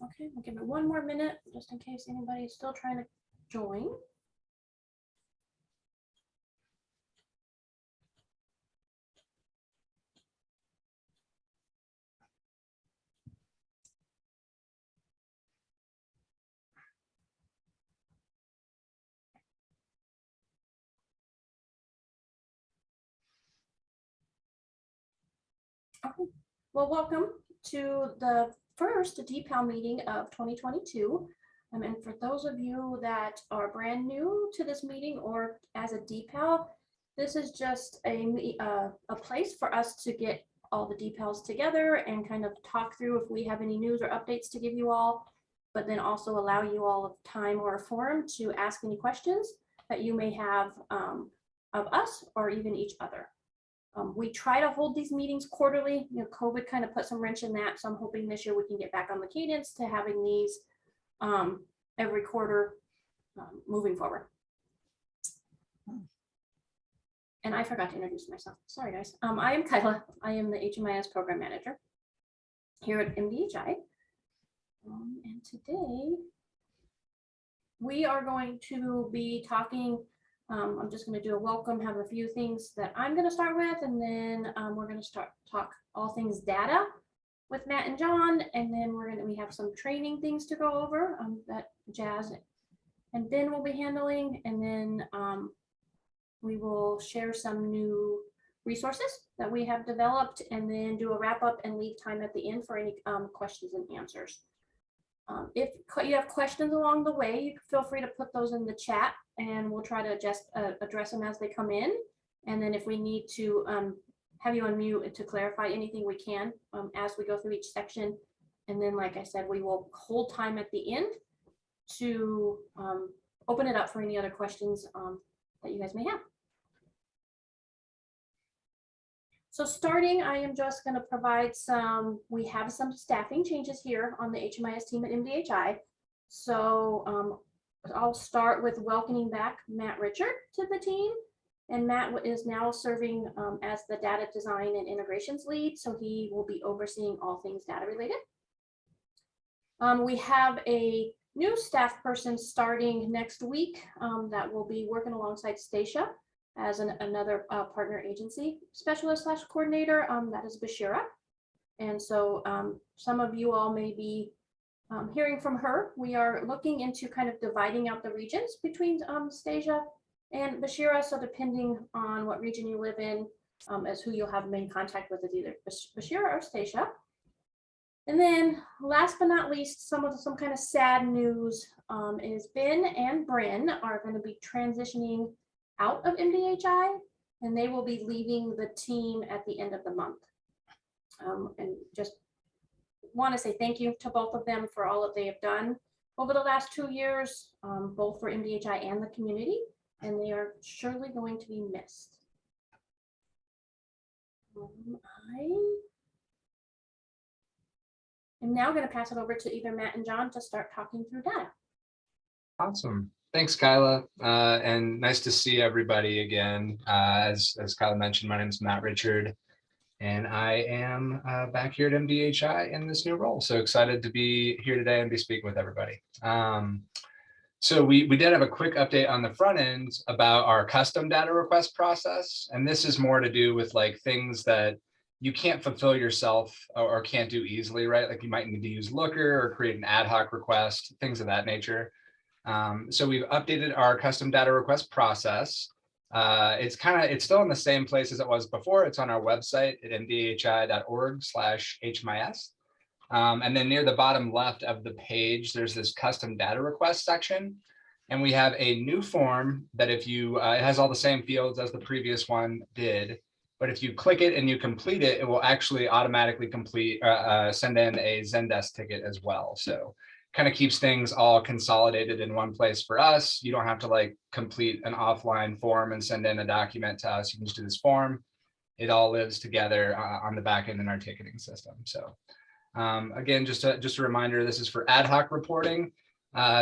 Okay, we'll give it one more minute just in case anybody is still trying to join. Okay. Well, welcome to the first DPAL meeting of 2022. And for those of you that are brand new to this meeting or as a DPAL, this is just a place for us to get all the DPALs together and kind of talk through if we have any news or updates to give you all, but then also allow you all time or a forum to ask any questions that you may have of us or even each other. We try to hold these meetings quarterly. You know, COVID kind of put some wrench in that, so I'm hoping this year we can get back on the cadence to having these every quarter moving forward. And I forgot to introduce myself. Sorry, guys. I am Kyla. I am the HMIS program manager here at MDHI. And today we are going to be talking. I'm just going to do a welcome, have a few things that I'm going to start with, and then we're going to talk all things data with Matt and John, and then we have some training things to go over that Jazz and Ben will be handling, and then we will share some new resources that we have developed, and then do a wrap up and leave time at the end for any questions and answers. If you have questions along the way, you can feel free to put those in the chat and we'll try to just address them as they come in. And then if we need to have you unmute to clarify anything, we can as we go through each section. And then, like I said, we will hold time at the end to open it up for any other questions that you guys may have. So starting, I am just going to provide we have some staffing changes here on the HMIS team at MDHI. So I'll start with welcoming back Matt Richard to the team. And Matt is now serving as the data design and integrations lead. So he will be overseeing all things data related. We have a new staff person starting next week that will be working alongside Stacia as another partner agency specialist / coordinator. That is Bashira. And so some of you all may be hearing from her. We are looking into kind of dividing out the regions between Stacia and Bashira. So depending on what region you live in, as who you'll have main contact with is either Bashira or Stacia. And then last but not least, some kind of sad news is Ben and Bryn are going to be transitioning out of MDHI, and they will be leaving the team at the end of the month. And just want to say thank you to both of them for all that they have done over the last 2 years, both for MDHI and the community, and they are surely going to be missed. I'm now going to pass it over to either Matt and John to start talking through data. Awesome. Thanks, Kyla. And nice to see everybody again. As Kyla mentioned, my name is Matt Richard, and I am back here at MDHI in this new role. So excited to be here today and be speaking with everybody. So we did have a quick update on the front end about our custom data request process. And this is more to do with like things that you can't fulfill yourself or can't do easily, right? Like you might need to use Looker or create an ad hoc request, things of that nature. So we've updated our custom data request process. It's still in the same place as it was before. It's on our website at mdhi.org/HMIS. And then near the bottom left of the page, there's this custom data request section. And we have a new form that if you, it has all the same fields as the previous one did. But if you click it and you complete it, it will actually automatically send in a Zendesk ticket as well. So kind of keeps things all consolidated in one place for us. You don't have to like complete an offline form and send in a document to us. You can just do this form. It all lives together on the back end in our ticketing system. So again, just a reminder, this is for ad hoc reporting.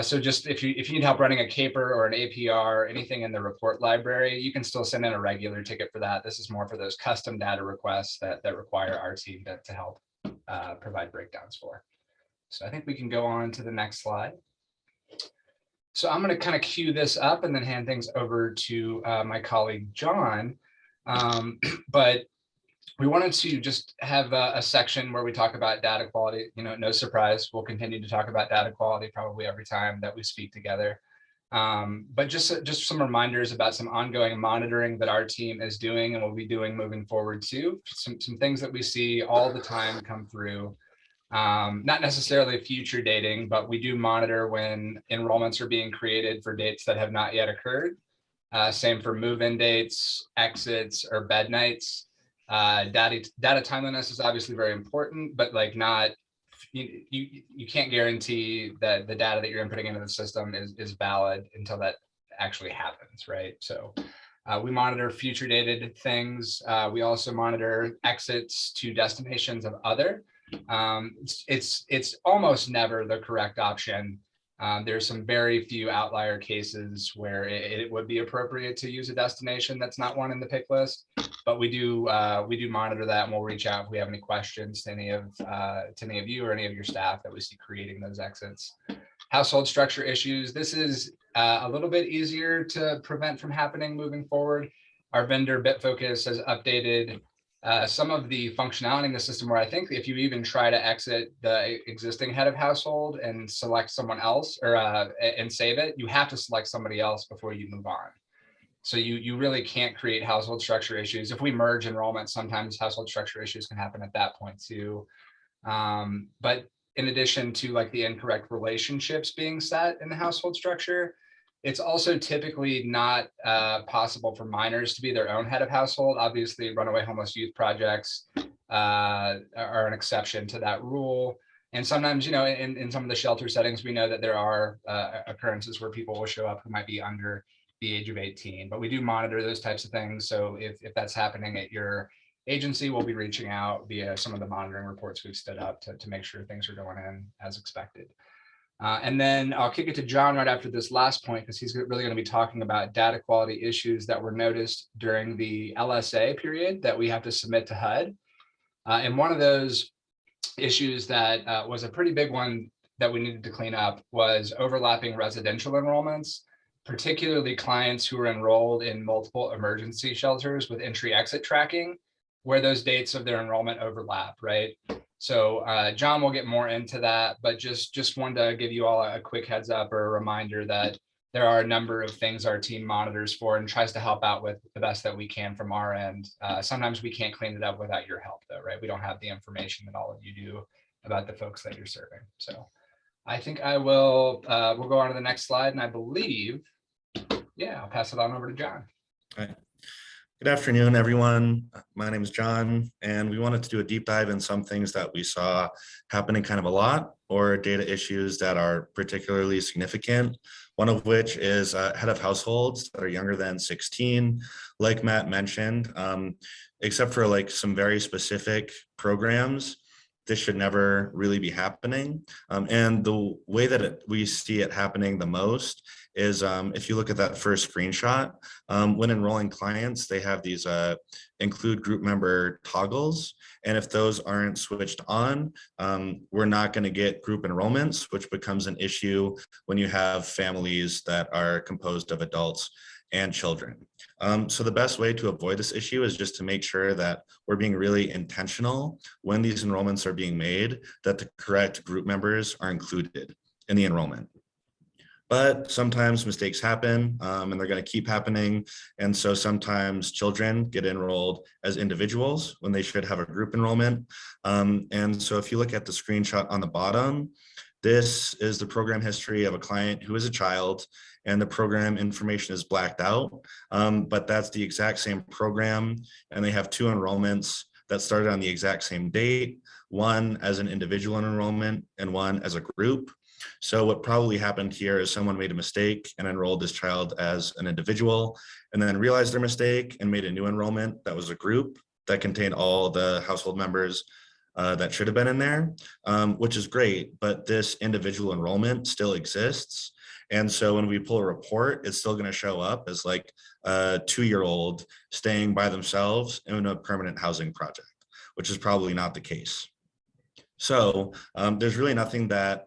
So just if you need help running a caper or an APR, anything in the report library, you can still send in a regular ticket for that. This is more for those custom data requests that require our team to help provide breakdowns for. So I think we can go on to the next slide. So I'm going to kind of cue this up and then hand things over to my colleague, John. But we wanted to just have a section where we talk about data quality. You know, no surprise, we'll continue to talk about data quality probably every time that we speak together. But just some reminders about some ongoing monitoring that our team is doing and will be doing moving forward too. Some things that we see all the time come through. Not necessarily future dating, but we do monitor when enrollments are being created for dates that have not yet occurred. Same for move-in dates, exits, or bed nights. Data timeliness is obviously very important, but like not, you can't guarantee that the data that you're inputting into the system is valid until that actually happens, right? So we monitor future dated things. We also monitor exits to destinations of other. It's almost never the correct option. There's some very few outlier cases where it would be appropriate to use a destination that's not one in the pick list, but we do monitor that, and we'll reach out if we have any questions to any of you or any of your staff that we see creating those exits. Household structure issues. This is a little bit easier to prevent from happening moving forward. Our vendor Bitfocus has updated some of the functionality in the system where I think if you even try to exit the existing head of household and select someone else or and save it, you have to select somebody else before you move on. So you really can't create household structure issues. If we merge enrollment, sometimes household structure issues can happen at that point too. But in addition to like the incorrect relationships being set in the household structure, it's also typically not possible for minors to be their own head of household. Obviously, runaway homeless youth projects are an exception to that rule. And sometimes, you know, in some of the shelter settings, we know that there are occurrences where people will show up who might be under the age of 18, but we do monitor those types of things. So if that's happening at your agency, we'll be reaching out via some of the monitoring reports we've stood up to make sure things are going in as expected. And then I'll kick it to John right after this last point, because he's really going to be talking about data quality issues that were noticed during the LSA period that we have to submit to HUD. And one of those issues that was a pretty big one that we needed to clean up was overlapping residential enrollments, particularly clients who are enrolled in multiple emergency shelters with entry-exit tracking, where those dates of their enrollment overlap, right? So John will get more into that, but just wanted to give you all a quick heads up or a reminder that there are a number of things our team monitors for and tries to help out with the best that we can from our end. Sometimes we can't clean it up without your help though, right? We don't have the information that all of you do about the folks that you're serving. So I think I will, we'll go on to the next slide, and I believe, yeah, I'll pass it on over to John. All right. Good afternoon, everyone. My name is John, and we wanted to do a deep dive in some things that we saw happening kind of a lot, or data issues that are particularly significant. One of which is head of households that are younger than 16, like Matt mentioned, except for like some very specific programs. This should never really be happening. And the way that we see it happening the most is if you look at that first screenshot, when enrolling clients, they have these include group member toggles. And if those aren't switched on, we're not going to get group enrollments, which becomes an issue when you have families that are composed of adults and children. So the best way to avoid this issue is just to make sure that we're being really intentional when these enrollments are being made, that the correct group members are included in the enrollment. But sometimes mistakes happen, and they're going to keep happening. And so sometimes children get enrolled as individuals when they should have a group enrollment. And so if you look at the screenshot on the bottom, this is the program history of a client who is a child, and the program information is blacked out. But that's the exact same program, and they have two enrollments that started on the exact same date, one as an individual enrollment and one as a group. So what probably happened here is someone made a mistake and enrolled this child as an individual, and then realized their mistake and made a new enrollment that was a group that contained all the household members that should have been in there, which is great, but this individual enrollment still exists. And so when we pull a report, it's still going to show up as like a 2-year-old staying by themselves in a permanent housing project, which is probably not the case. So there's really nothing that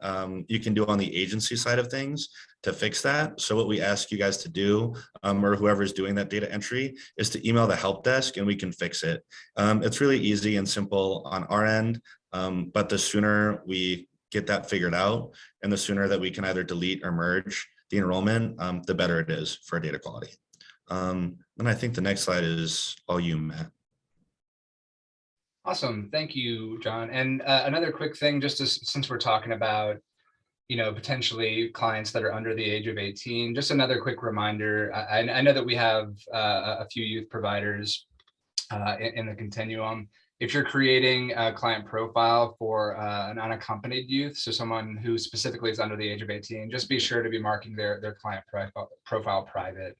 you can do on the agency side of things to fix that. So what we ask you guys to do, or whoever's doing that data entry, is to email the help desk and we can fix it. It's really easy and simple on our end, but the sooner we get that figured out and the sooner that we can either delete or merge the enrollment, the better it is for data quality. And I think the next slide is all you, Matt. Awesome. Thank you, John. And another quick thing, just since we're talking about, potentially clients that are under the age of 18, just another quick reminder. I know that we have a few youth providers in the continuum. If you're creating a client profile for an unaccompanied youth, so someone who specifically is under the age of 18, just be sure to be marking their client profile private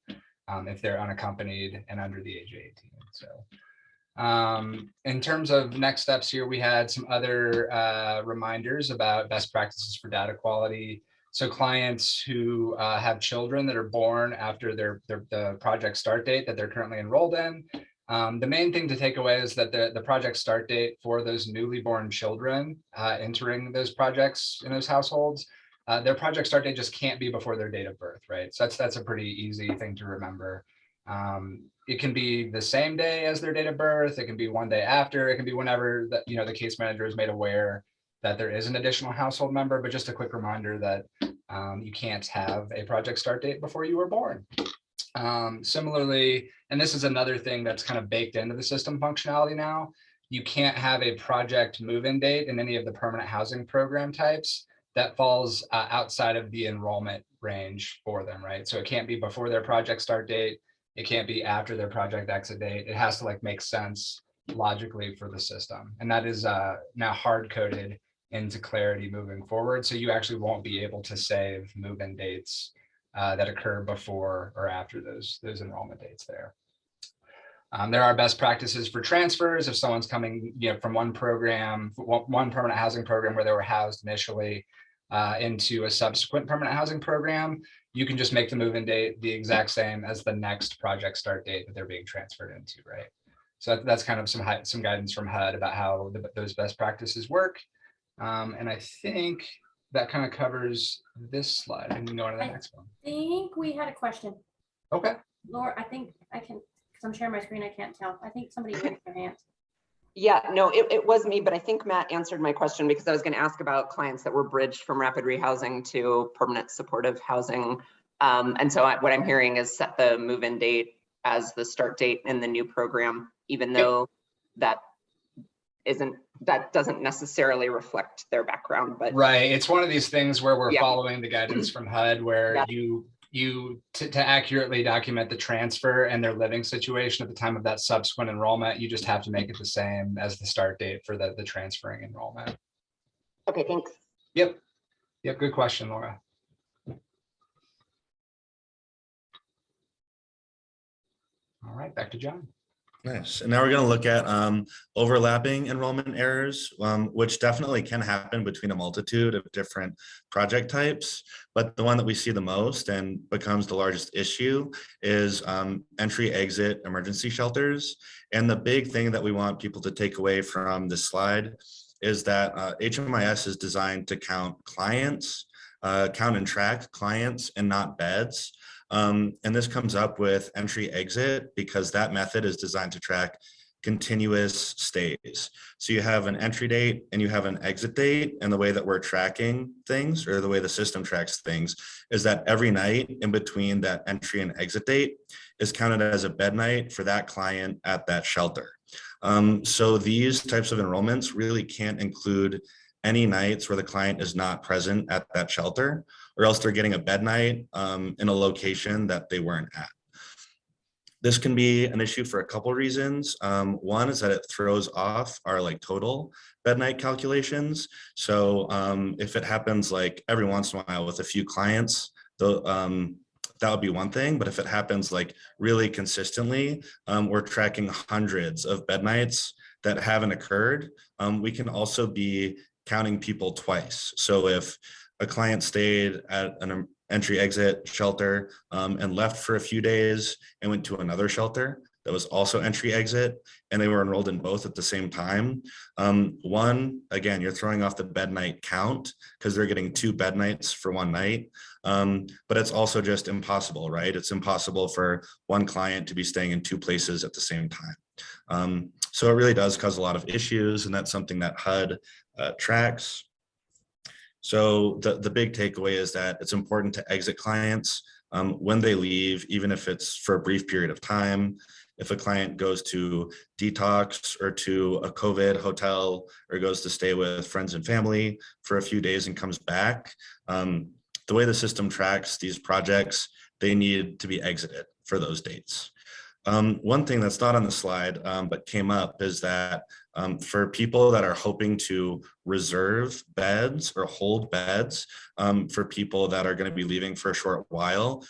if they're unaccompanied and under the age of 18. So in terms of next steps here, we had some other reminders about best practices for data quality. So clients who have children that are born after the project start date that they're currently enrolled in, the main thing to take away is that the project start date for those newly born children entering those projects in those households, their project start date just can't be before their date of birth, right? So that's a pretty easy thing to remember. It can be the same day as their date of birth. It can be one day after. It can be whenever that the case manager is made aware that there is an additional household member. But just a quick reminder that you can't have a project start date before you were born. Similarly, and this is another thing that's kind of baked into the system functionality now, you can't have a project move-in date in any of the permanent housing program types that falls outside of the enrollment range for them, right? So it can't be before their project start date. It can't be after their project exit date. It has to make sense logically for the system. And that is now hard coded into Clarity moving forward. So you actually won't be able to save move-in dates that occur before or after those enrollment dates there. There are best practices for transfers. If someone's coming from one program, one permanent housing program where they were housed initially into a subsequent permanent housing program, you can just make the move-in date the exact same as the next project start date that they're being transferred into, right? So that's kind of some guidance from HUD about how those best practices work. And I think that kind of covers this slide. And we can go on to the next one. I think we had a question. Okay. Laura, I think I can, because I'm sharing my screen, I can't tell. I think somebody raised their hand. Yeah, no, it was me, but I think Matt answered my question because I was going to ask about clients that were bridged from rapid rehousing to permanent supportive housing. And so what I'm hearing is set the move-in date as the start date in the new program, even though that doesn't necessarily reflect their background. But right, it's one of these things where we're following the guidance from HUD, where to accurately document the transfer and their living situation at the time of that subsequent enrollment, you just have to make it the same as the start date for the transferring enrollment. Okay, thanks. Yep, good question, Laura. All right, back to John. Nice. And now we're going to look at overlapping enrollment errors, which definitely can happen between a multitude of different project types. But the one that we see the most and becomes the largest issue is entry-exit emergency shelters. And the big thing that we want people to take away from this slide is that HMIS is designed to count clients, count and track clients and not beds. And this comes up with entry exit because that method is designed to track continuous stays. So you have an entry date and you have an exit date, and the way that we're tracking things, or the way the system tracks things, is that every night in between that entry and exit date is counted as a bed night for that client at that shelter. So these types of enrollments really can't include any nights where the client is not present at that shelter, or else they're getting a bed night in a location that they weren't at. This can be an issue for a couple reasons. One is that it throws off our total bed night calculations. So if it happens every once in a while with a few clients, that would be one thing. But if it happens really consistently, we're tracking hundreds of bed nights that haven't occurred. We can also be counting people twice. So if a client stayed at an entry exit shelter and left for a few days and went to another shelter, that was also entry exit, and they were enrolled in both at the same time. One, again, you're throwing off the bed night count because they're getting 2 bed nights for one night. But it's also just impossible, right? It's impossible for one client to be staying in 2 places at the same time. So it really does cause a lot of issues, and that's something that HUD tracks. So the big takeaway is that it's important to exit clients when they leave, even if it's for a brief period of time. If a client goes to detox or to a COVID hotel or goes to stay with friends and family for a few days and comes back, the way the system tracks these projects, they need to be exited for those dates. One thing that's not on the slide, but came up is that for people that are hoping to reserve beds or hold beds for people that are going to be leaving for a short while,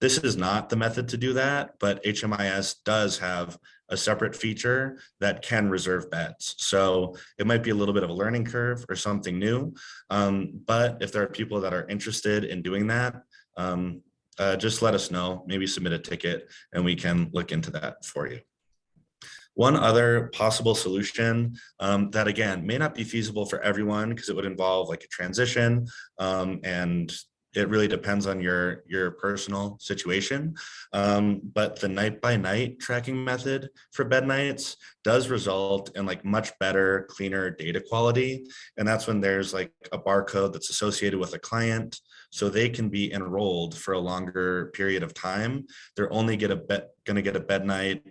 this is not the method to do that, but HMIS does have a separate feature that can reserve beds. So it might be a little bit of a learning curve or something new, but if there are people that are interested in doing that, just let us know, maybe submit a ticket and we can look into that for you. One other possible solution that again, may not be feasible for everyone because it would involve like a transition and it really depends on your personal situation. But the night by night tracking method for bed nights does result in like much better, cleaner data quality. And that's when there's like a barcode that's associated with a client, so they can be enrolled for a longer period of time. They're only going to get a bed night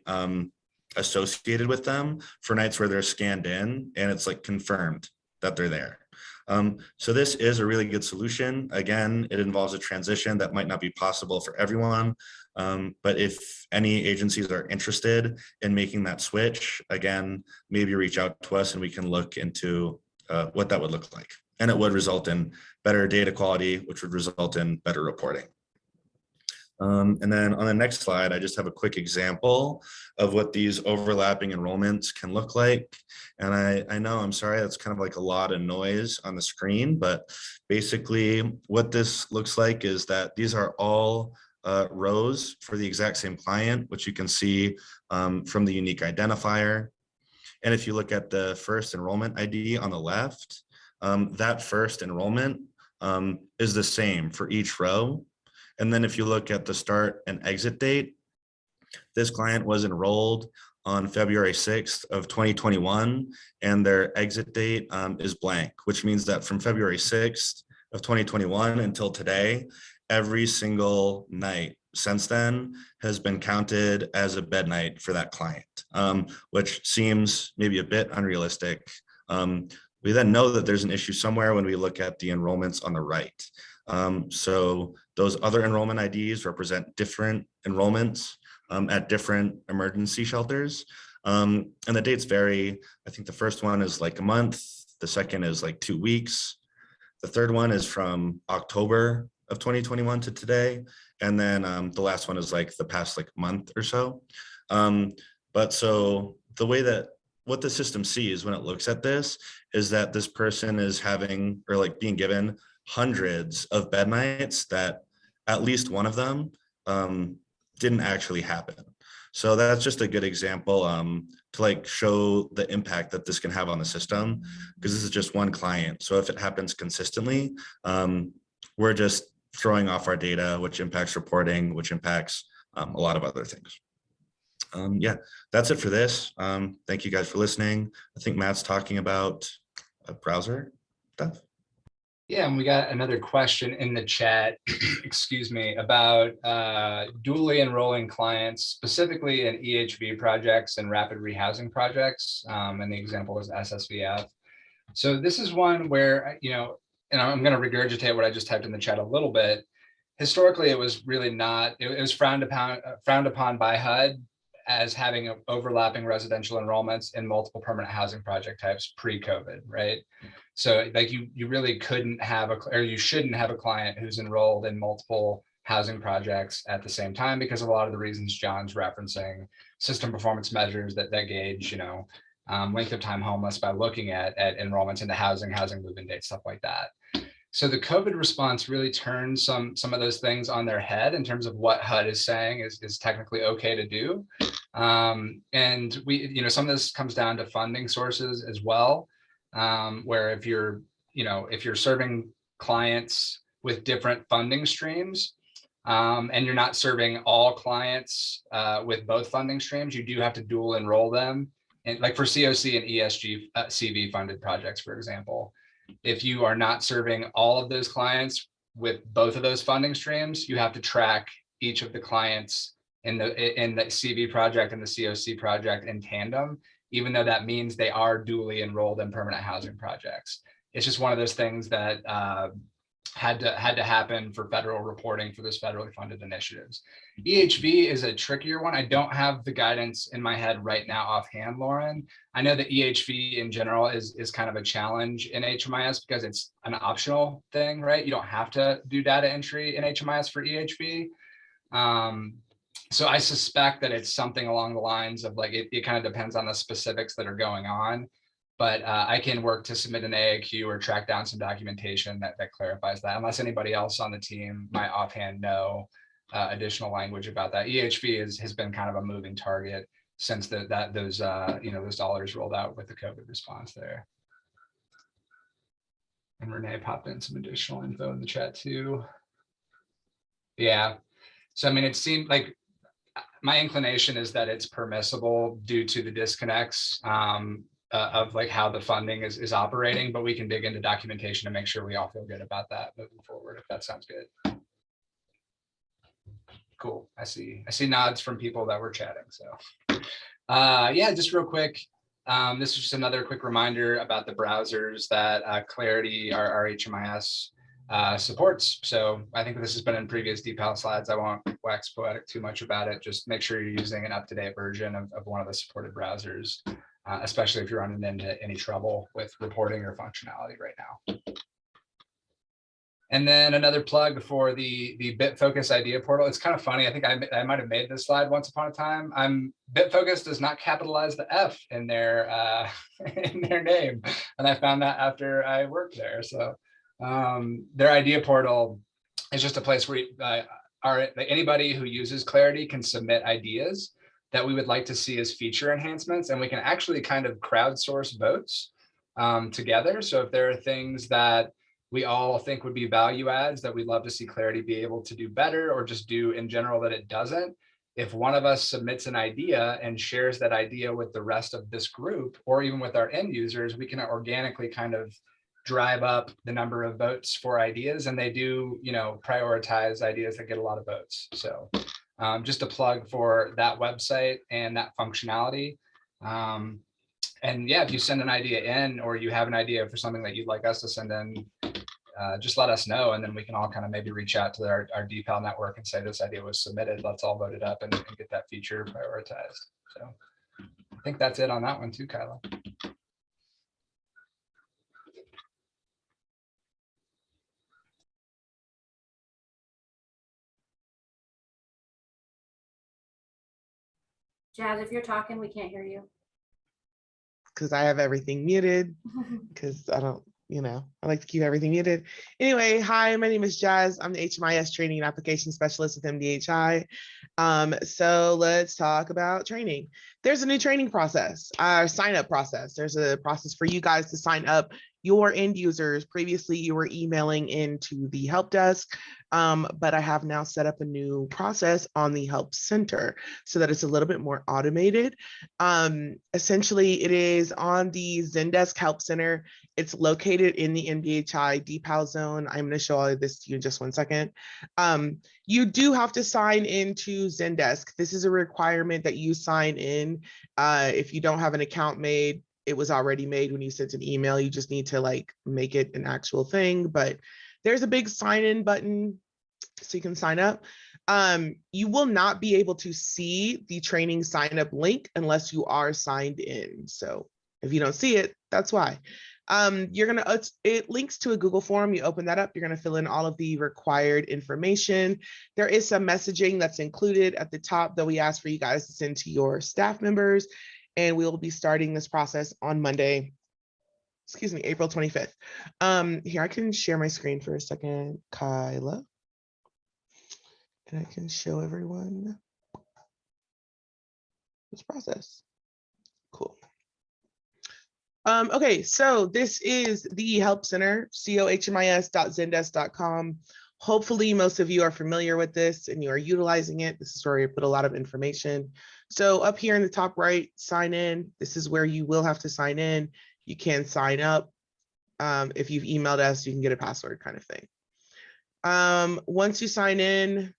associated with them for nights where they're scanned in and it's like confirmed that they're there. So this is a really good solution. Again, it involves a transition that might not be possible for everyone. But if any agencies are interested in making that switch, again, maybe reach out to us and we can look into what that would look like. And it would result in better data quality, which would result in better reporting. And then on the next slide, I just have a quick example of what these overlapping enrollments can look like. And I know, I'm sorry, that's kind of like a lot of noise on the screen, but basically what this looks like is that these are all rows for the exact same client, which you can see from the unique identifier. And if you look at the first enrollment ID on the left, that first enrollment is the same for each row. And then if you look at the start and exit date, this client was enrolled on February 6th of 2021, and their exit date is blank, which means that from February 6th of 2021 until today, every single night since then has been counted as a bed night for that client, which seems maybe a bit unrealistic. We then know that there's an issue somewhere when we look at the enrollments on the right. So those other enrollment IDs represent different enrollments at different emergency shelters. And the dates vary. I think the first one is like a month. The second is like 2 weeks. The third one is from October of 2021 to today. And then the last one is like the past like month or so. But so the way that what the system sees when it looks at this is that this person is having or like being given hundreds of bed nights that at least one of them didn't actually happen. So that's just a good example to like show the impact that this can have on the system, because this is just one client. So if it happens consistently, we're just throwing off our data, which impacts reporting, which impacts a lot of other things. Yeah, that's it for this. Thank you guys for listening. I think Matt's talking about a browser stuff. Yeah, and we got another question in the chat, excuse me, about dually enrolling clients, specifically in EHV projects and rapid rehousing projects. And the example is SSVF. So this is one where, you know, and I'm going to regurgitate what I just typed in the chat a little bit. Historically, it was really not, it was frowned upon by HUD as having overlapping residential enrollments in multiple permanent housing project types pre-COVID, right? So like you really couldn't have or you shouldn't have a client who's enrolled in multiple housing projects at the same time because of a lot of the reasons John's referencing, system performance measures that gauge, you know, length of time homeless by looking at enrollments into housing move-in dates, stuff like that. So the COVID response really turned some of those things on their head in terms of what HUD is saying is technically okay to do. And some of this comes down to funding sources as well, where if you're serving clients with different funding streams, and you're not serving all clients with both funding streams, you do have to dual enroll them. And like for COC and ESG CV funded projects, for example, if you are not serving all of those clients with both of those funding streams, you have to track each of the clients in the CV project and the COC project in tandem, even though that means they are duly enrolled in permanent housing projects. It's just one of those things that had to happen for federal reporting for those federally funded initiatives. EHV is a trickier one. I don't have the guidance in my head right now offhand, Lauren. I know that EHV in general is kind of a challenge in HMIS because it's an optional thing, right? You don't have to do data entry in HMIS for EHV. So I suspect that it's something along the lines of like, it kind of depends on the specifics that are going on. But I can work to submit an AAQ or track down some documentation that clarifies that, unless anybody else on the team might offhand know additional language about that. EHV has been kind of a moving target since those dollars rolled out with the COVID response there. And Renee popped in some additional info in the chat too. Yeah, so I mean, it seemed like my inclination is that it's permissible due to the disconnects of like how the funding is operating, but we can dig into documentation to make sure we all feel good about that moving forward, if that sounds good. Cool. I see nods from people that were chatting. So yeah, just real quick. This is just another quick reminder about the browsers that Clarity, our HMIS supports. So I think this has been in previous DPAL slides. I won't wax poetic too much about it. Just make sure you're using an up-to-date version of one of the supported browsers. Especially if you're running into any trouble with reporting or functionality right now. And then another plug for the BitFocus idea portal. It's kind of funny. I think I might have made this slide once upon a time. BitFocus does not capitalize the F in their name, and I found that after I worked there. So their idea portal is just a place where anybody who uses Clarity can submit ideas that we would like to see as feature enhancements, and we can actually kind of crowdsource votes together. So if there are things that we all think would be value adds that we'd love to see Clarity be able to do better, or just do in general that it doesn't, if one of us submits an idea and shares that idea with the rest of this group, or even with our end users, we can organically kind of drive up the number of votes for ideas, and they do, prioritize ideas that get a lot of votes. So just a plug for that website and that functionality. And yeah, if you send an idea in, or you have an idea for something that you'd like us to send in, just let us know, and then we can all kind of maybe reach out to our DPAL network and say this idea was submitted. Let's all vote it up and get that feature prioritized. So I think that's it on that one too, Kyla. Jazz, if you're talking, we can't hear you. Because I have everything muted, because I don't, I like to keep everything muted. Anyway, hi, my name is Jazz. I'm the HMIS Training and Application Specialist with MDHI. So let's talk about training. There's a new training process, sign up process. There's a process for you guys to sign up your end users. Previously, you were emailing into the help desk, but I have now set up a new process on the help center so that it's a little bit more automated. Essentially, it is on the Zendesk Help Center. It's located in the MDHI DPAL zone. I'm going to show all of this to you in just one second. You do have to sign into Zendesk. This is a requirement that you sign in. If you don't have an account made, it was already made when you sent an email. You just need to make it an actual thing, but there's a big sign in button so you can sign up. You will not be able to see the training sign up link unless you are signed in. So if you don't see it, that's why. It links to a Google form. You open that up, you're gonna fill in all of the required information. There is some messaging that's included at the top that we ask for you guys to send to your staff members. And we will be starting this process on Monday, April 25th. Here, I can share my screen for a second, Kyla. And I can show everyone. this process. Cool. Okay, so this is the Help Center, cohmis.zendesk.com. Hopefully most of you are familiar with this and you are utilizing it. This is where you put a lot of information. So up here in the top right, sign in. This is where you will have to sign in. You can sign up. If you've emailed us, you can get a password kind of thing. Once you sign in,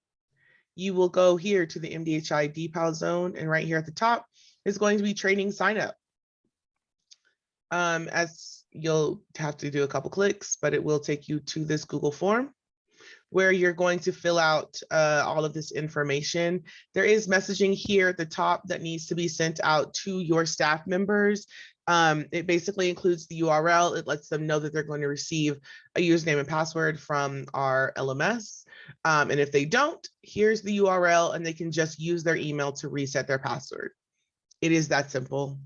you will go here to the MDHI DPAL zone, and right here at the top is going to be training sign up. As you'll have to do a couple clicks, but it will take you to this Google form where you're going to fill out all of this information. There is messaging here at the top that needs to be sent out to your staff members. It basically includes the URL. It lets them know that they're going to receive a username and password from our LMS. And if they don't, here's the URL and they can just use their email to reset their password. It is that simple.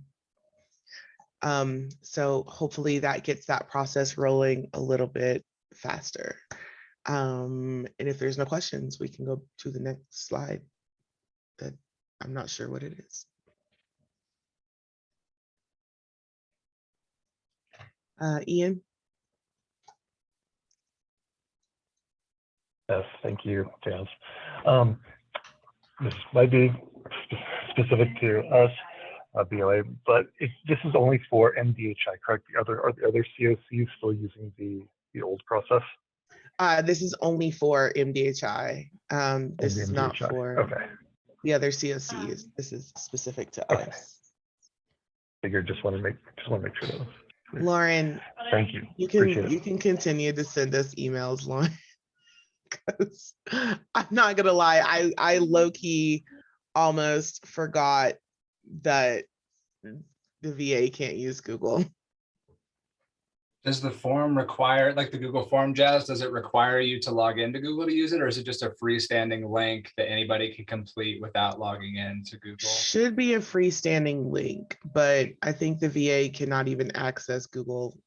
So hopefully that gets that process rolling a little bit faster. And if there's no questions, we can go to the next slide that I'm not sure what it is. Ian? Yes, thank you, Jazz. This might be specific to us, BLA, but this is only for MDHI, correct? Are the other COCs still using the old process? This is only for MDHI. This is not MDHI. for the other COCs. This is specific to us. Figured, just want to make sure that was clear. Lauren, Thank you. You can continue to send us emails, Lauren. Because I'm not gonna lie, I low-key almost forgot that the VA can't use Google. Does the form require, like the Google form, Jazz, does it require you to log into Google to use it, or is it just a freestanding link that anybody can complete without logging into Google? Should be a freestanding link, but I think the VA cannot even access Google.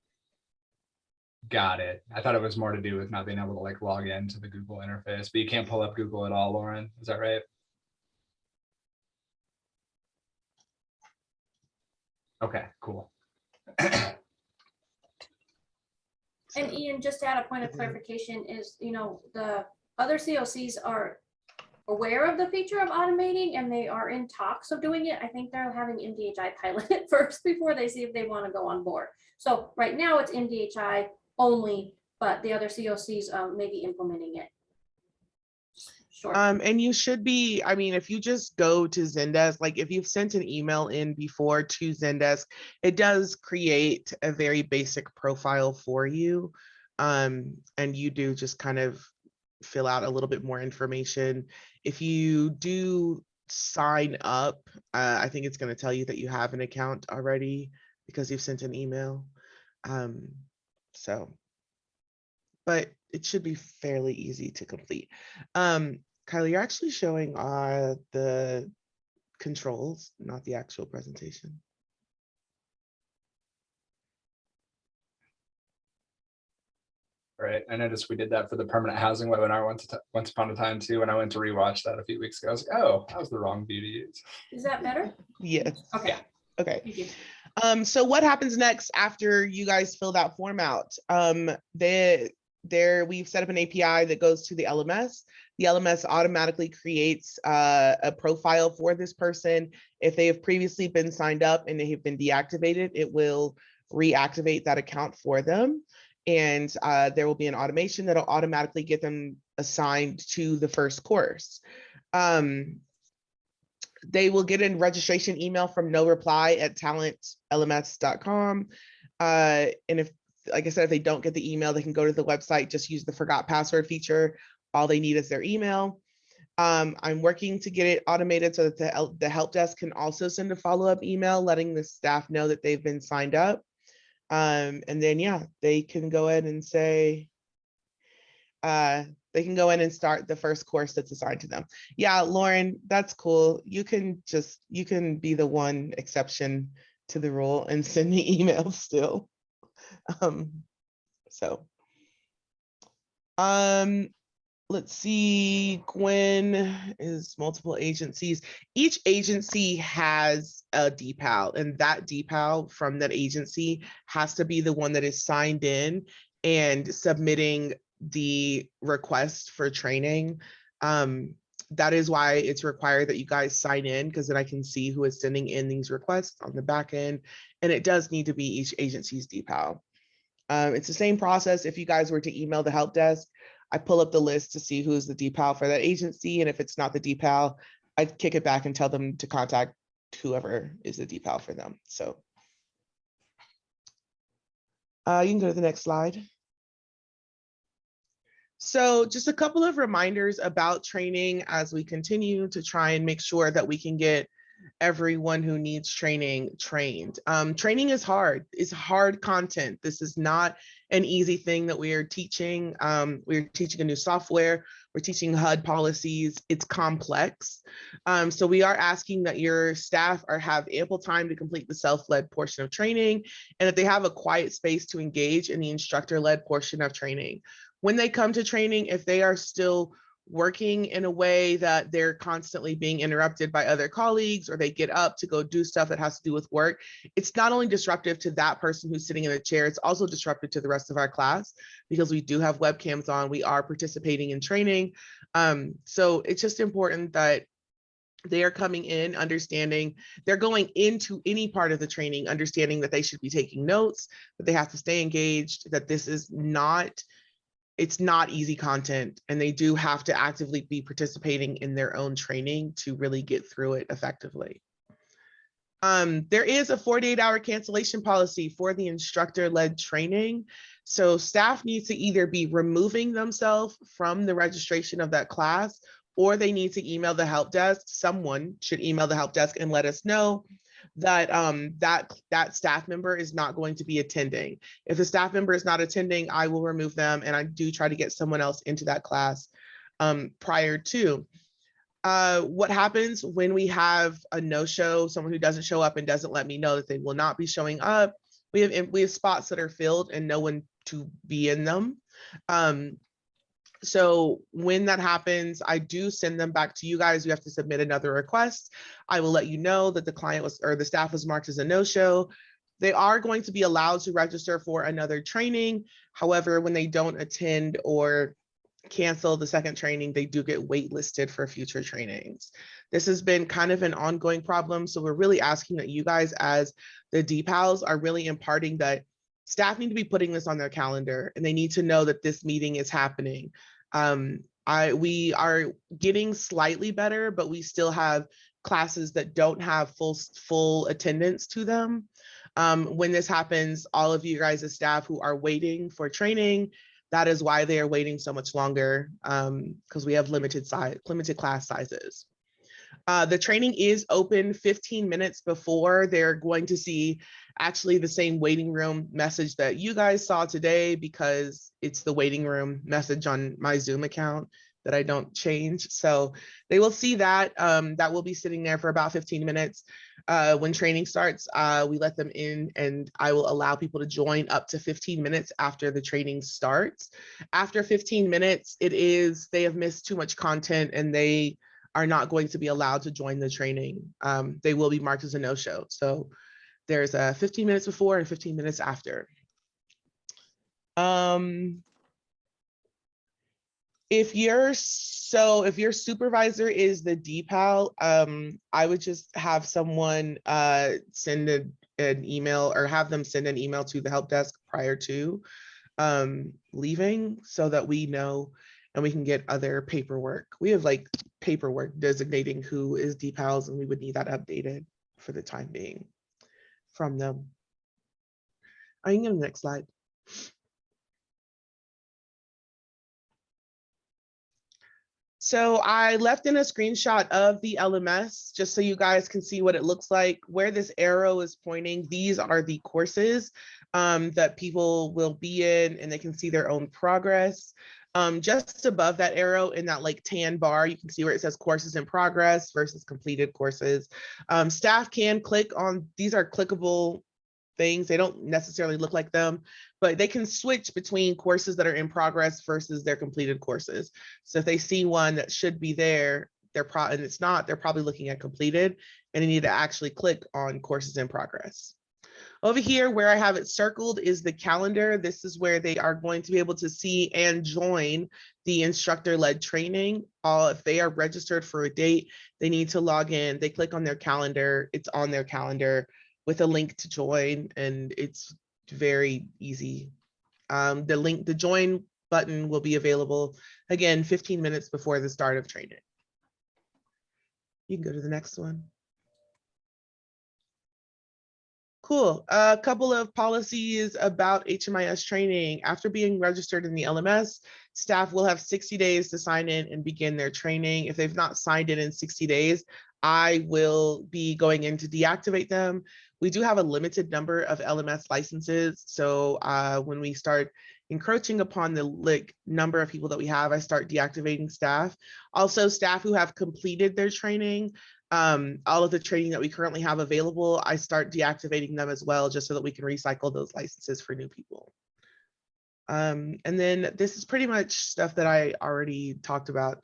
Got it. I thought it was more to do with not being able to like log into the Google interface, but you can't pull up Google at all, Lauren. Is that right? Okay, cool. And Ian, just to add a point of clarification is, the other COCs are aware of the feature of automating and they are in talks of doing it. I think they're having MDHI pilot it first before they see if they want to go on board. So right now it's MDHI only, but the other COCs may be implementing it. Sure. And you should be, I mean, if you just go to Zendesk, like if you've sent an email in before to Zendesk, it does create a very basic profile for you. And you do just kind of fill out a little bit more information. If you do sign up, I think it's going to tell you that you have an account already because you've sent an email. But it should be fairly easy to complete. Kylie, you're actually showing the controls, not the actual presentation. Right. I noticed we did that for the permanent housing webinar once upon a time too. When I went to rewatch that a few weeks ago, I was like, oh, that was the wrong view to use. Is that better? Yes. Okay. Yeah. Okay. Thank you. So what happens next after you guys fill that form out? We've set up an API that goes to the LMS. The LMS automatically creates a profile for this person. If they have previously been signed up and they have been deactivated, it will reactivate that account for them. And there will be an automation that'll automatically get them assigned to the first course. They will get a registration email from noreply@talentlms.com. And if, like I said, if they don't get the email, they can go to the website, just use the forgot password feature. All they need is their email. I'm working to get it automated so that the help desk can also send a follow-up email letting the staff know that they've been signed up. And then, yeah, they can go ahead and say, they can go in and start the first course that's assigned to them. Yeah, Lauren, that's cool. You can be the one exception to the rule and send me emails still. let's see, Gwen is multiple agencies. Each agency has a DPAL, and that DPAL from that agency has to be the one that is signed in and submitting the request for training. That is why it's required that you guys sign in, because then I can see who is sending in these requests on the back end. And it does need to be each agency's DPAL. It's the same process if you guys were to email the help desk. I pull up the list to see who's the DPAL for that agency. And if it's not the DPAL, I'd kick it back and tell them to contact whoever is the DPAL for them. So you can go to the next slide. So just a couple of reminders about training as we continue to try and make sure that we can get everyone who needs training trained. Training is hard. It's hard content. This is not an easy thing that we are teaching. We're teaching a new software. We're teaching HUD policies. It's complex. So we are asking that your staff have ample time to complete the self-led portion of training, and that they have a quiet space to engage in the instructor-led portion of training. When they come to training, if they are still working in a way that they're constantly being interrupted by other colleagues, or they get up to go do stuff that has to do with work, it's not only disruptive to that person who's sitting in the chair, it's also disruptive to the rest of our class, because we do have webcams on, we are participating in training. So it's just important that they are coming in understanding, they're going into any part of the training understanding that they should be taking notes, that they have to stay engaged, that this is not, it's not easy content, and they do have to actively be participating in their own training to really get through it effectively. There is a 48-hour cancellation policy for the instructor-led training. So staff needs to either be removing themselves from the registration of that class, or they need to email the help desk. Someone should email the help desk and let us know that that staff member is not going to be attending. If the staff member is not attending, I will remove them, and I do try to get someone else into that class prior to. What happens when we have a no-show, someone who doesn't show up and doesn't let me know that they will not be showing up? We have spots that are filled and no one to be in them. So when that happens, I do send them back to you guys. You have to submit another request. I will let you know that the client was, or the staff was marked as a no-show. They are going to be allowed to register for another training. However, when they don't attend or cancel the second training, they do get waitlisted for future trainings. This has been kind of an ongoing problem. So we're really asking that you guys, as the DPALs, are really imparting that staff need to be putting this on their calendar, and they need to know that this meeting is happening. We are getting slightly better, but we still have classes that don't have full attendance to them. When this happens, all of you guys as staff who are waiting for training, that is why they are waiting so much longer, because we have limited class sizes. The training is open 15 minutes before. They're going to see actually the same waiting room message that you guys saw today, because it's the waiting room message on my Zoom account that I don't change. So they will see that. That will be sitting there for about 15 minutes. When training starts, we let them in, and I will allow people to join up to 15 minutes after the training starts. After 15 minutes, they have missed too much content, and they are not going to be allowed to join the training. They will be marked as a no-show. So there's 15 minutes before and 15 minutes after. If your supervisor is the DPAL, I would just have someone send an email, or have them send an email to the help desk prior to leaving, so that we know and we can get other paperwork. We have like paperwork designating who is DPALs, and we would need that updated for the time being from them. I can go to the next slide. So I left in a screenshot of the LMS just so you guys can see what it looks like. Where this arrow is pointing, these are the courses that people will be in, and they can see their own progress. Just above that arrow in that like tan bar, you can see where it says courses in progress versus completed courses. Staff can click on, these are clickable things. They don't necessarily look like them, but they can switch between courses that are in progress versus their completed courses. So if they see one that should be there, and it's not, they're probably looking at completed, and they need to actually click on courses in progress. Over here where I have it circled is the calendar. This is where they are going to be able to see and join the instructor-led training. If they are registered for a date, they need to log in. They click on their calendar. It's on their calendar with a link to join, and it's very easy. The join button will be available, again, 15 minutes before the start of training. You can go to the next one. Cool. A couple of policies about HMIS training. After being registered in the LMS, staff will have 60 days to sign in and begin their training. If they've not signed in 60 days, I will be going in to deactivate them. We do have a limited number of LMS licenses. So when we start encroaching upon the number of people that we have, I start deactivating staff. Also, staff who have completed their training, all of the training that we currently have available, I start deactivating them as well, just so that we can recycle those licenses for new people. And then this is pretty much stuff that I already talked about,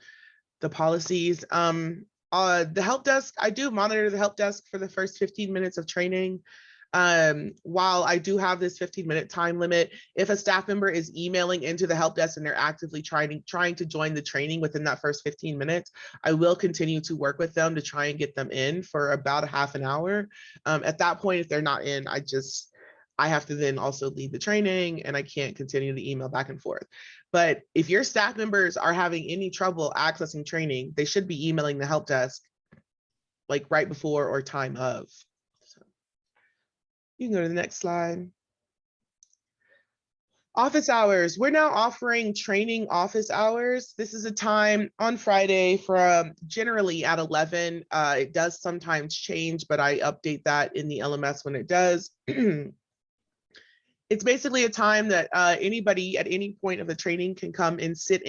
the policies. The help desk, I do monitor the help desk for the first 15 minutes of training. While I do have this 15-minute time limit, if a staff member is emailing into the help desk and they're actively trying to join the training within that first 15 minutes, I will continue to work with them to try and get them in for about a half an hour. At that point, if they're not in, I have to then also lead the training, and I can't continue to email back and forth. But if your staff members are having any trouble accessing training, they should be emailing the help desk like right before or time of. So you can go to the next slide. Office hours. We're now offering training office hours. This is a time on Friday from generally at 11. It does sometimes change, but I update that in the LMS when it does. It's basically a time that anybody at any point of the training can come and sit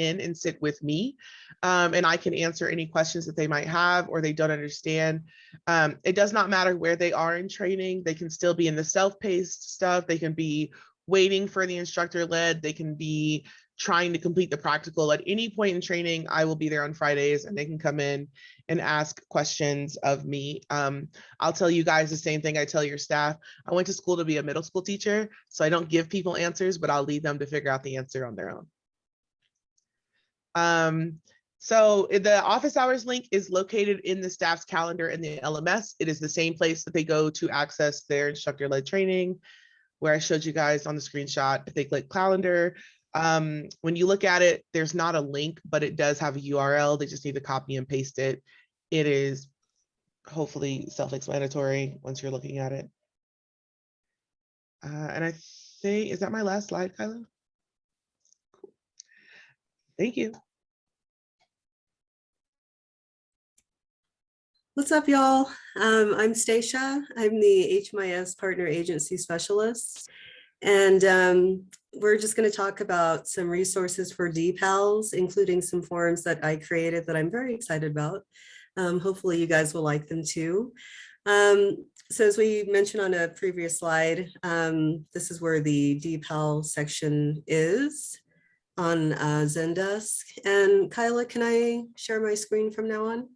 with me, and I can answer any questions that they might have or they don't understand. It does not matter where they are in training. They can still be in the self-paced stuff. They can be waiting for the instructor-led. They can be trying to complete the practical. At any point in training, I will be there on Fridays, and they can come in and ask questions of me. I'll tell you guys the same thing I tell your staff. I went to school to be a middle school teacher, so I don't give people answers, but I'll lead them to figure out the answer on their own. So the office hours link is located in the staff's calendar in the LMS. It is the same place that they go to access their instructor-led training, where I showed you guys on the screenshot. If they click calendar, when you look at it, there's not a link, but it does have a URL. They just need to copy and paste it. It is hopefully self-explanatory once you're looking at it. And I think, is that my last slide, Kyla? Cool. Thank you. What's up, y'all? I'm Stacia. I'm the HMIS Partner Agency Specialist. And we're just going to talk about some resources for DPALs, including some forms that I created that I'm very excited about. Hopefully you guys will like them too. So as we mentioned on a previous slide, this is where the DPAL section is on Zendesk. And Kyla, can I share my screen from now on?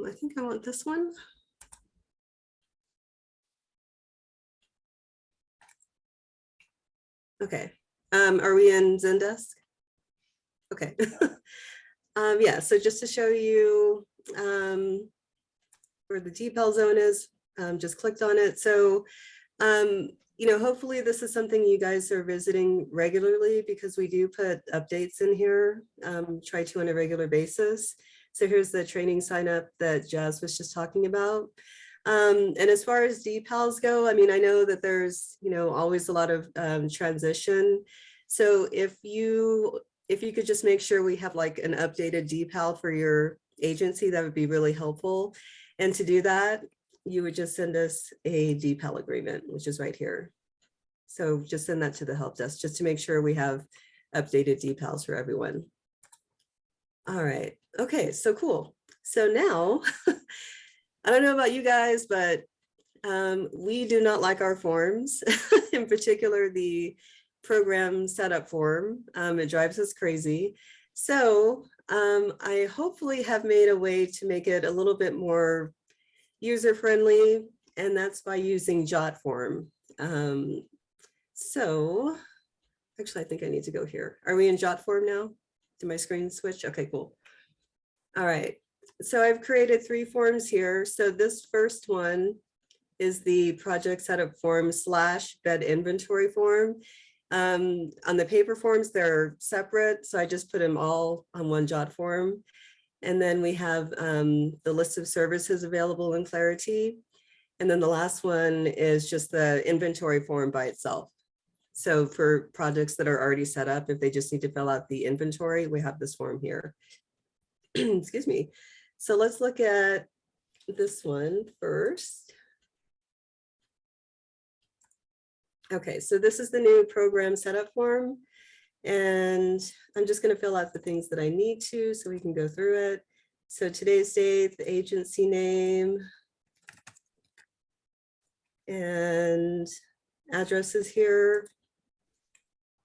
I think I want this one. Okay, are we in Zendesk? Okay. Yeah, so just to show you where the DPAL zone is, just clicked on it. So, you know, hopefully this is something you guys are visiting regularly, because we do put updates in here, try to on a regular basis. So here's the training sign up that Jazz was just talking about. And as far as DPALs go, I mean, I know that there's, you know, always a lot of transition. So if you could just make sure we have like an updated DPAL for your agency, that would be really helpful. And to do that, you would just send us a DPAL agreement, which is right here. So just send that to the help desk just to make sure we have updated DPALs for everyone. All right. Okay, so cool. So now, I don't know about you guys, but we do not like our forms, in particular the program setup form. It drives us crazy. So I hopefully have made a way to make it a little bit more user-friendly, and that's by using Jot form. So actually, I think I need to go here. Are we in Jot form now? Did my screen switch? Okay, cool. All right. So I've created 3 forms here. So this first one is the project setup form / bed inventory form. On the paper forms, they're separate. So I just put them all on one Jot form. And then we have the list of services available in Clarity. And then the last one is just the inventory form by itself. So for projects that are already set up, if they just need to fill out the inventory, we have this form here. Excuse me. So let's look at this one first. Okay, so this is the new program setup form. And I'm just going to fill out the things that I need to so we can go through it. So today's date, the agency name, and addresses here.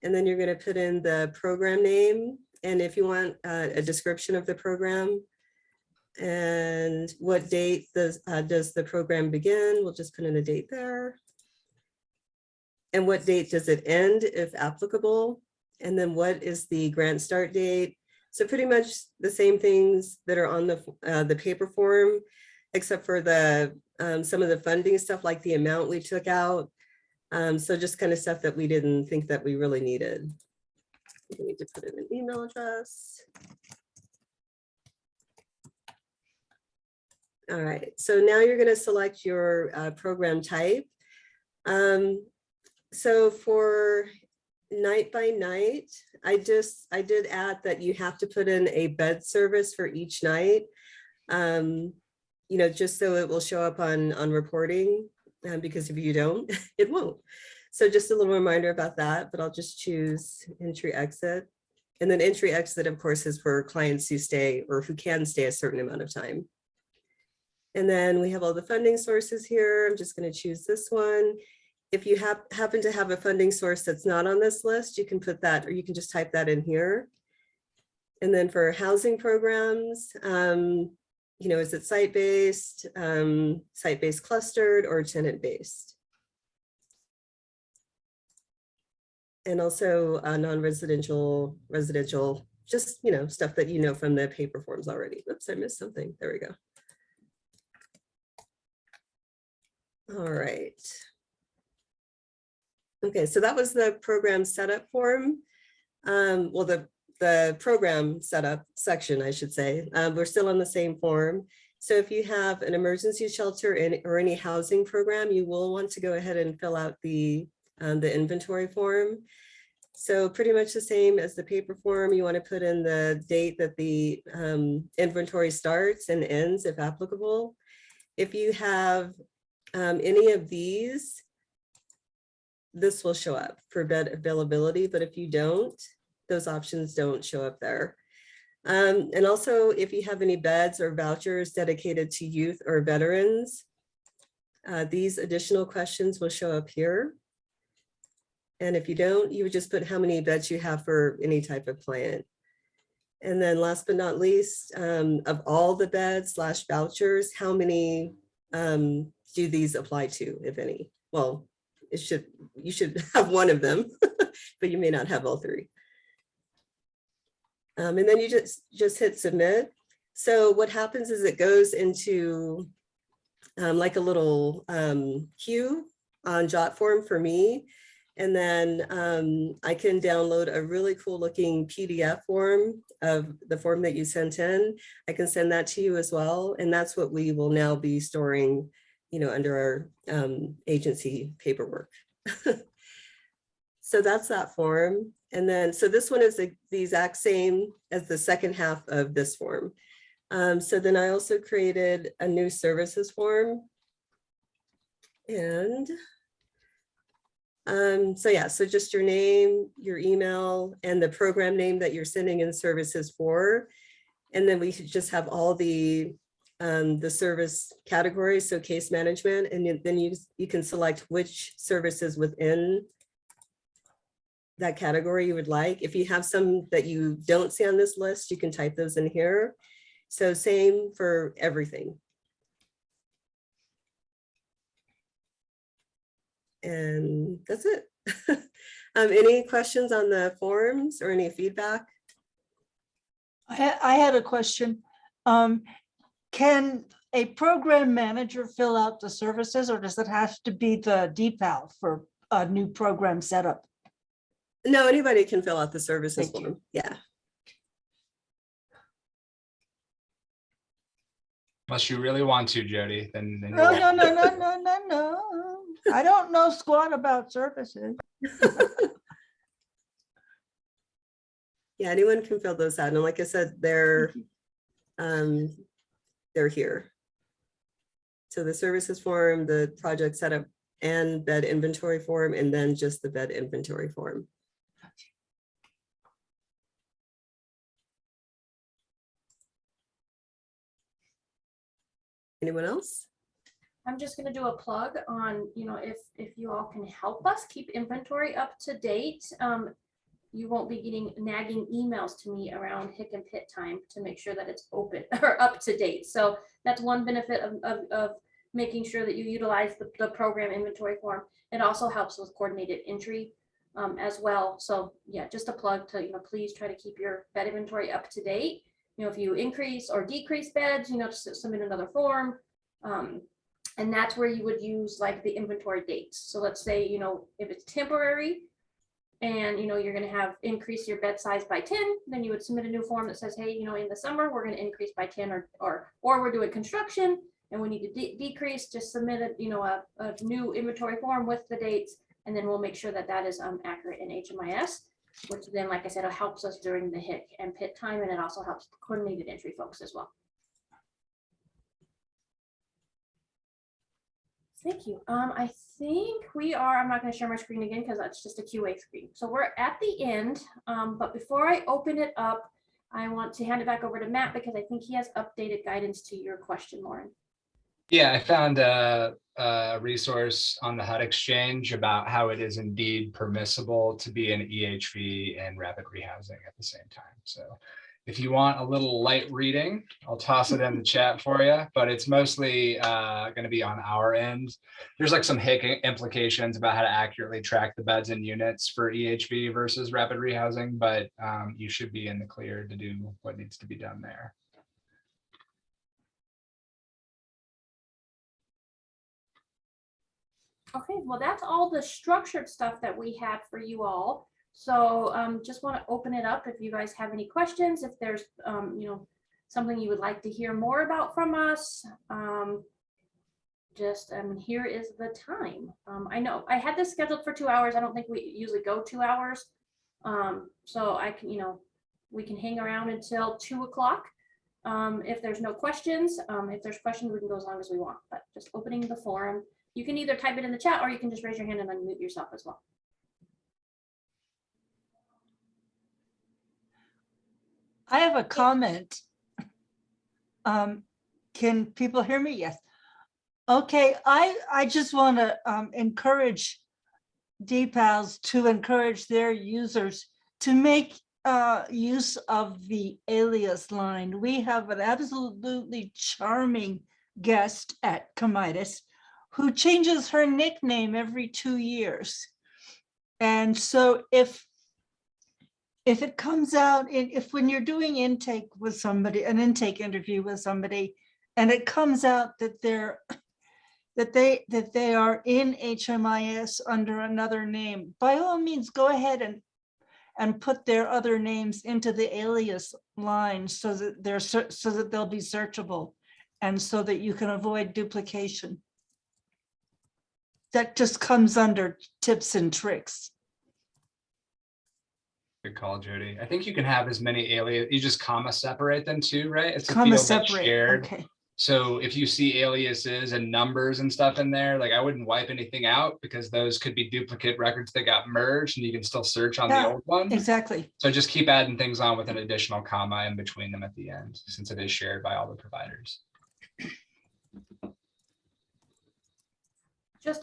And then you're going to put in the program name. And if you want a description of the program and what date does the program begin, we'll just put in a date there. And what date does it end if applicable? And then what is the grant start date? So pretty much the same things that are on the paper form, except for the some of the funding stuff like the amount we took out. So just kind of stuff that we didn't think that we really needed. We need to put in an email address. All right, so now you're going to select your program type. So for night by night, I did add that you have to put in a bed service for each night, you know, just so it will show up on reporting, because if you don't, it won't. So just a little reminder about that, but I'll just choose entry exit. And then entry exit, of course, is for clients who stay or who can stay a certain amount of time. And then we have all the funding sources here. I'm just going to choose this one. If you happen to have a funding source that's not on this list, you can put that, or you can just type that in here. And then for housing programs, you know, is it site-based, site-based clustered, or tenant-based? And also non-residential, residential, just, you know, stuff that you know from the paper forms already. Oops, I missed something. There we go. All right. Okay, so that was the program setup form. Well, the program setup section, I should say. We're still on the same form. So if you have an emergency shelter or any housing program, you will want to go ahead and fill out the inventory form. So pretty much the same as the paper form, you want to put in the date that the inventory starts and ends if applicable. If you have any of these, this will show up for bed availability, but if you don't, those options don't show up there. And also, if you have any beds or vouchers dedicated to youth or veterans, these additional questions will show up here. And if you don't, you would just put how many beds you have for any type of client. And then last but not least, of all the beds / vouchers, how many do these apply to, if any? Well, you should have one of them, but you may not have all 3. And then you just hit submit. So what happens is it goes into like a little queue on JotForm for me. And then I can download a really cool looking PDF form of the form that you sent in. I can send that to you as well. And that's what we will now be storing, you know, under our agency paperwork. So that's that form. And then, so this one is the exact same as the second half of this form. So then I also created a new services form. And so yeah, so just your name, your email, and the program name that you're sending in services for. And then we should just have all the service categories, so case management, and then you can select which services within that category you would like. If you have some that you don't see on this list, you can type those in here. So same for everything. And that's it. Any questions on the forms or any feedback? I had a question. Can a program manager fill out the services, or does it have to be the DPAL for a new program setup? No, anybody can fill out the services Thank you. form. Yeah. Unless you really want to, Jody, then you're No, welcome. no. I don't know squat about services. Yeah, anyone can fill those out. And like I said, they're here. So the services form, the project setup and bed inventory form, and then just the bed inventory form. Anyone else? I'm just gonna do a plug on, if you all can help us keep inventory up to date. You won't be getting nagging emails to me around hick and pit time to make sure that it's open or up to date. So that's one benefit of making sure that you utilize the program inventory form. It also helps with coordinated entry as well. So yeah, just a plug to, please try to keep your bed inventory up to date. If you increase or decrease beds, just submit another form. And that's where you would use like the inventory dates. So let's say, if it's temporary and, you're going to have increase your bed size by 10, then you would submit a new form that says, hey, in the summer, we're going to increase by 10 or we're doing construction and we need to decrease, just submit a new inventory form with the dates. And then we'll make sure that that is accurate in HMIS, which then, like I said, it helps us during the hick and pit time. And it also helps the coordinated entry folks as well. Thank you. I think I'm not going to share my screen again because that's just a QA screen. So we're at the end, but before I open it up, I want to hand it back over to Matt because I think he has updated guidance to your question, Lauren. Yeah, I found a resource on the HUD Exchange about how it is indeed permissible to be an EHV and rapid rehousing at the same time. So if you want a little light reading, I'll toss it in the chat for you, but it's mostly going to be on our end. There's like some HIC implications about how to accurately track the beds and units for EHV versus rapid rehousing, but you should be in the clear to do what needs to be done there. Okay, well, that's all the structured stuff that we had for you all. So just want to open it up if you guys have any questions, if there's, something you would like to hear more about from us. Here is the time. I know I had this scheduled for 2 hours. I don't think we usually go 2 hours. So I can, we can hang around until 2 o'clock. If there's no questions, if there's questions, we can go as long as we want, but just opening the forum. You can either type it in the chat or you can just raise your hand and unmute yourself as well. I have a comment. Can people hear me? Yes. Okay, I just want to encourage DPALs to encourage their users to make use of the alias line. We have an absolutely charming guest at Comitis who changes her nickname every 2 years. And so if it comes out, if when you're doing intake with somebody, an intake interview with somebody, and it comes out that they are in HMIS under another name, by all means, go ahead and put their other names into the alias line so that they'll be searchable and so that you can avoid duplication. That just comes under tips and tricks. Good call, Jody. I think you can have as many alias, you just comma separate them too, right? It's a Comma field that's separate, shared. okay. So if you see aliases and numbers and stuff in there, like I wouldn't wipe anything out because those could be duplicate records that got merged and you can still search on the Yeah, old one. exactly. So just keep adding things on with an additional comma in between them at the end, since it is shared by all the providers.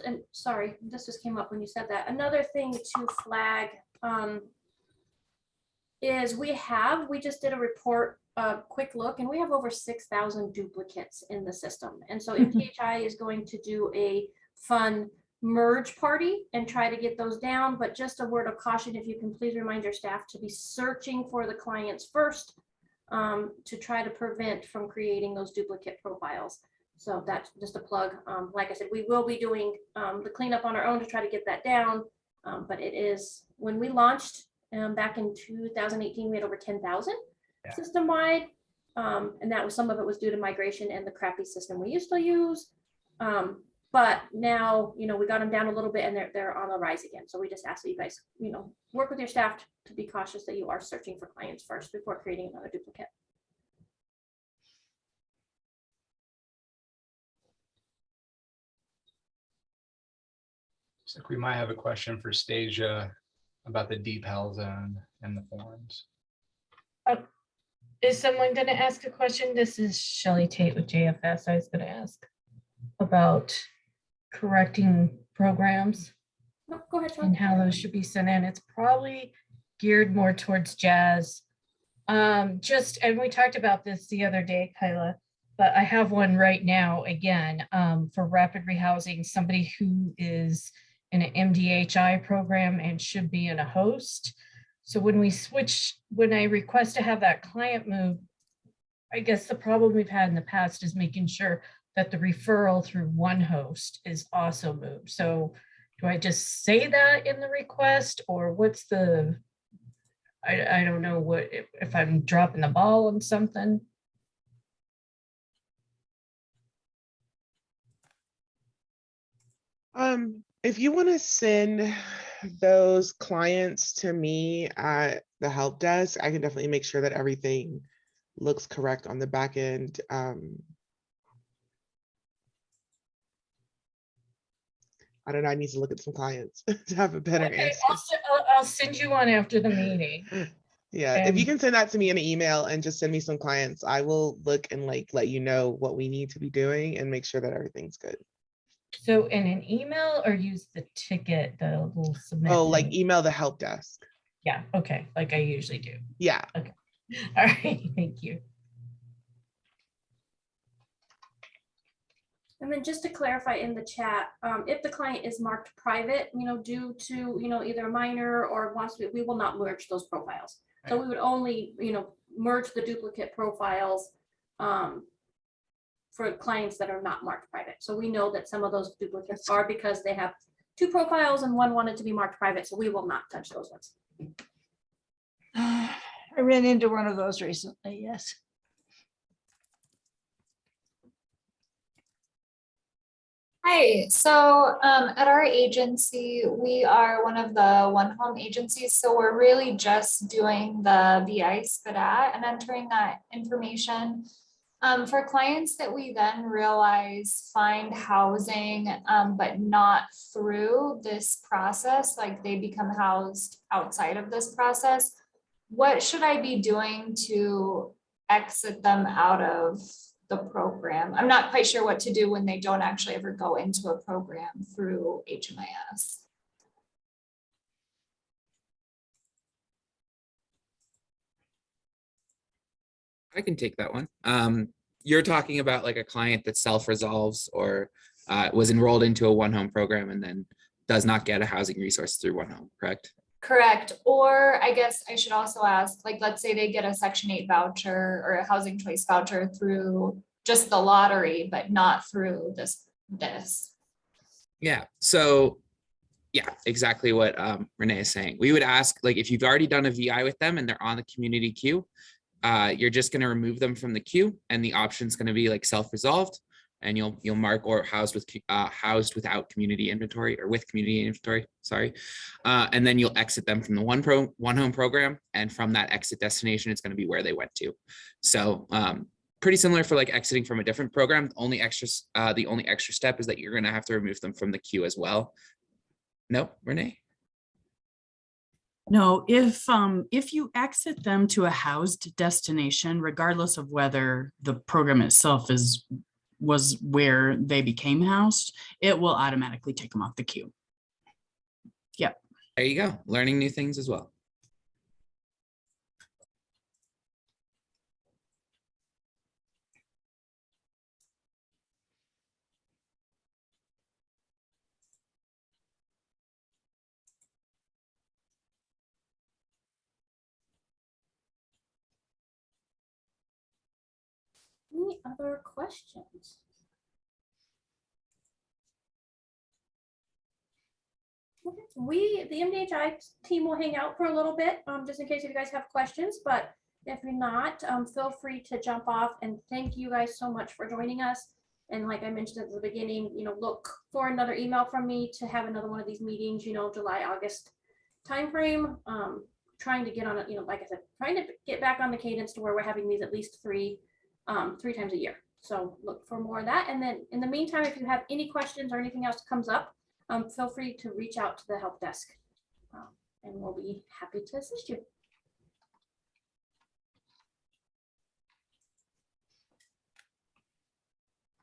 And sorry, this just came up when you said that. Another thing to flag is we just did a report, quick look, and we have over 6,000 duplicates in the system. And so MDHI is going to do a fun merge party and try to get those down. But just a word of caution, if you can please remind your staff to be searching for the clients first, to try to prevent from creating those duplicate profiles. So that's just a plug. Like I said, we will be doing the cleanup on our own to try to get that down. But it is, when we launched back in 2018, we had over 10,000 system-wide. And that was, some of it was due to migration and the crappy system we used to use. But now, we got them down a little bit and they're on the rise again. So we just ask that you guys, work with your staff to be cautious that you are searching for clients first before creating another duplicate. Looks like we might have a question for Stasia about the DPAL zone and the forms. Is someone going to ask a question? This is Shelley Tate with JFS. I was going to ask about correcting programs No, go ahead, Sean. and how those should be sent in. It's probably geared more towards Jazz. And we talked about this the other day, Kyla, but I have one right now again for rapid rehousing, somebody who is in an MDHI program and should be in a host. So when I request to have that client move, I guess the problem we've had in the past is making sure that the referral through one host is also moved. So do I just say that in the request, or what's the, I don't know what, if I'm dropping the ball on something? If you want to send those clients to me at the help desk, I can definitely make sure that everything looks correct on the back end. I don't know, I need to look at some clients to have a better Okay, answer. I'll send you one after the meeting. Yeah, if you And- can send that to me in an email and just send me some clients, I will look and let you know what we need to be doing and make sure that everything's good. So in an email, or use the ticket, the little submit? Oh, like thing? email the help desk. Yeah, okay, like I usually do. Yeah. All right, thank you. And then just to clarify in the chat, if the client is marked private, due to, either a minor or wants to, we will not merge those profiles. So we would only, merge the duplicate profiles for clients that are not marked private. So we know that some of those duplicates are because they have two profiles and one wanted to be marked private. So we will not touch those ones. I ran into one of those recently, yes. Hi, so at our agency, we are one of the one home agencies. So we're really just doing the VI SPDAT and entering that information. For clients that we then realize find housing, but not through this process, like they become housed outside of this process, what should I be doing to exit them out of the program? I'm not quite sure what to do when they don't actually ever go into a program through HMIS. I can take that one. You're talking about like a client that self-resolves or was enrolled into a one home program and then does not get a housing resource through one home, correct? Correct. Or I guess I should also ask, like, let's say they get a Section 8 voucher or a housing choice voucher through just the lottery, but not through this. Yeah. So yeah, exactly what Renee is saying. We would ask, like, if you've already done a VI with them and they're on the community queue, you're just going to remove them from the queue, and the option is going to be like self-resolved, and you'll mark or housed without community inventory, or with community inventory, sorry. And then you'll exit them from the one home program, and from that exit destination, it's going to be where they went to. So pretty similar for like exiting from a different program. The only extra step is that you're going to have to remove them from the queue as well. No, Renee? No, if you exit them to a housed destination, regardless of whether the program itself was where they became housed, it will automatically take them off the queue. Yep. There you go. Learning new things as well. Any other questions? Okay. The MDHI team will hang out for a little bit, just in case if you guys have questions, but if you're not, feel free to jump off, and thank you guys so much for joining us. And like I mentioned at the beginning, look for another email from me to have another one of these meetings, July, August timeframe. Trying to get on it, like I said, trying to get back on the cadence to where we're having these at least three times a year. So look for more of that. And then in the meantime, if you have any questions or anything else comes up, feel free to reach out to the help desk, and we'll be happy to assist you.